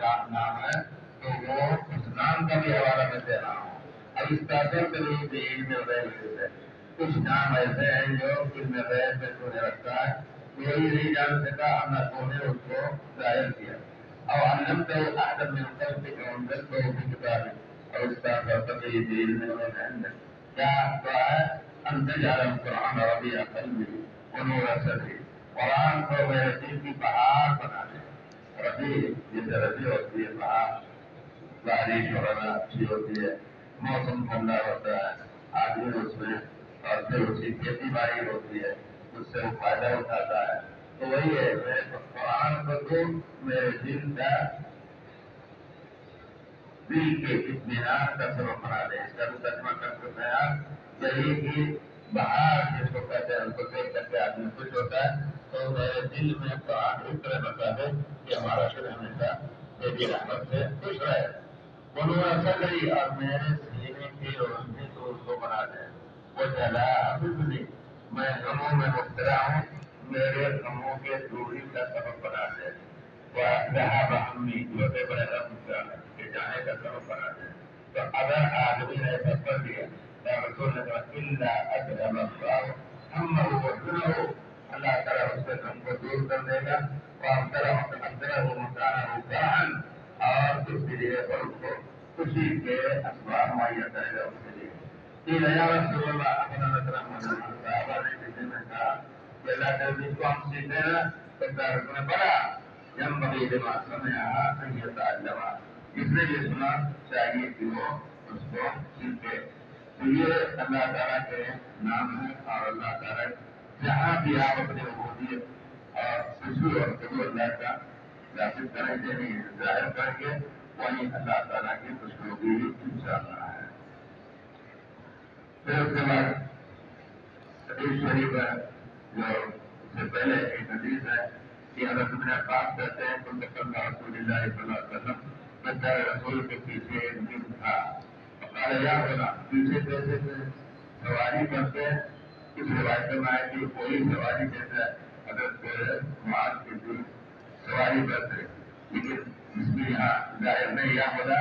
نام ہے تو وہ اس نام کا بھی حوالہ میں دے رہا ہوں. اب اس تاثر کے لیے بھی علم غیب ہے. کچھ نام ایسے ہیں جو علم غیب میں تو نے رکھا ہے کوئی نہیں جان سکا اللہ تو نے اس کو ظاہر کیا. اور علمت آدم من خلقك وانزلته في كتابك اور اس تاثر کے لیے بھی علم غیب ہے. کیا دعا ہے؟ ان تجعل القرآن ربيع قلبي ونور صدري. قرآن کو میرے دل کی بہار بنا دے. ربیع جیسے ربیع ہوتی ہے بہار بارش وغیرہ اچھی ہوتی ہے موسم ٹھنڈا ہوتا ہے آدمی اس میں اور پھر اس کی کھیتی باڑی ہوتی ہے اس سے وہ فائدہ اٹھاتا ہے. تو وہی ہے میں قرآن کو تو میرے دل کا دل کے اطمینان کا سبب بنا دے. اس کا بھی ترجمہ کر سکتے ہیں آپ یہی کہ بہار جس کو کہتے ہیں ان کو دیکھ کر کے آدمی خوش ہوتا ہے. تو میرے دل میں قرآن اس طرح بتا دے کہ ہمارا دل ہمیشہ میری رحمت سے خوش رہے. انہوں نے صدری اور میرے سینے کی روشنی تو اس کو بنا دے. وہ جلا حزنی میں غموں میں مبتلا ہوں میرے غموں کے دوری کا سبب بنا دے. وہ ذهب عني چھوٹے بڑے غم کا کے جانے کا سبب بنا دے. تو اگر آدمی نے ایسا کر دیا تو رسول نے کہا الا اذهب الله همه وحزنه اللہ تعالیٰ اس کے غم کو دور کر دے گا. وأبدله مكانه فرحا اور اس کے لیے اور اس کو خوشی کے اسباب مہیا کرے گا اس کے لیے. قیل یا رسول اللہ اپنا نظر صحابہ نے کسی نے کہا کہ اللہ کے جس کو ہم سیکھتے ہیں تو نے پڑھا ينبغي لما سمعها أن يتعلمها. جس نے یہ سنا چاہیے کہ وہ اس کو سیکھے. تو یہ اللہ تعالیٰ کے نام ہے اور اللہ تعالیٰ جہاں بھی آپ اپنی عبودیت اور خوشی اور قبول اللہ کا ظاہر کریں گے ظاہر کر کے وہی اللہ تعالیٰ کی خوشنودی انشاءاللہ ہے. پھر اس کے بعد حدیث شریف ہے جو اس سے پہلے ایک حدیث ہے کہ حضرت ابن عباس کہتے ہیں کہ رسول اللہ صلی اللہ علیہ وسلم میں رسول کے پیچھے ایک دن تھا. قال یا ہونا پیچھے کیسے سواری کرتے ہیں. اس روایت میں آئے کہ کوئی سواری جیسا حضرت معاذ کے دن سواری کرتے لیکن اس میں یہاں ظاہر میں یا ہونا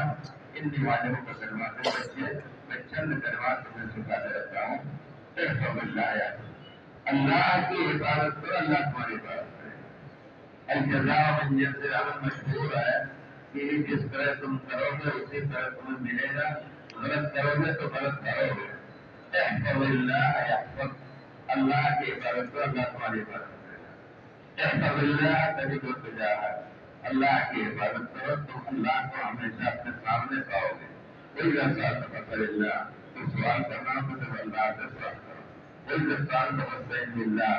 ان دیوانوں کا کلمات کے بچے میں چند کلمات تمہیں سکھاتے رہتا ہوں. احفظ اللہ اللہ کی عبادت کرو اللہ تمہاری عبادت کرے. الجزاء من جنس العمل مشہور ہے کہ جس طرح تم کرو گے اسی طرح تمہیں ملے گا. غلط کرو گے تو غلط کرو گے. احفظ اللہ یحفظ اللہ کی عبادت کرو اللہ تمہاری عبادت کرے گا. احفظ اللہ تجد تجاہک اللہ کی عبادت کرو تم اللہ کو ہمیشہ اپنے سامنے پاؤ گے. کوئی سوال تفکر اللہ تو سوال کرنا تو جب اللہ سے سوال کرو. کوئی سوال تفکر اللہ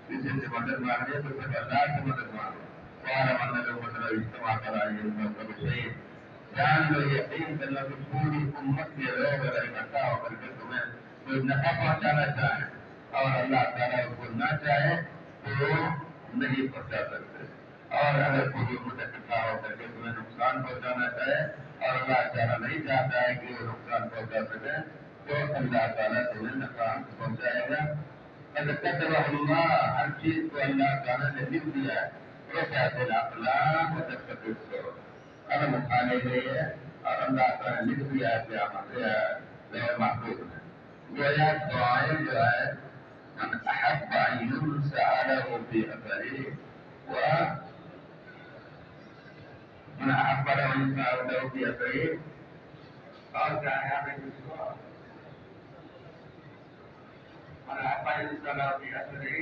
کسی سے مدد مانگے تو صرف اللہ سے مدد مانگو. سوال مانگنے کو مطلب اجتماع کرائیے مطلب صحیح جان لو یقین کرنا کہ پوری امت کے لوگ اگر اکٹھا ہو کر کے تمہیں کوئی نفع پہنچانا چاہے اور اللہ تعالیٰ کو نہ چاہے تو نہیں پہنچا سکتے. اور اگر پوری امت اکٹھا ہو کر کے تمہیں نقصان پہنچانا چاہے اور اللہ تعالیٰ نہیں چاہتا ہے کہ وہ نقصان پہنچا سکے تو اللہ تعالیٰ تمہیں نقصان پہنچائے گا. اللہ ہر چیز کو اللہ تعالیٰ نے لکھ دیا ہے. وہ کہتے ہیں اقلام کرو قلم اٹھانے کے لیے اور اللہ تعالیٰ نے لکھ دیا ہے کہ محفوظ میں. گویا دعائیں جو ہے من احب ان ينسأله في اثره ومن احب ان ينسأله في اثره اور کیا ہے آپ اس کو من احب ان ينسأله في اثره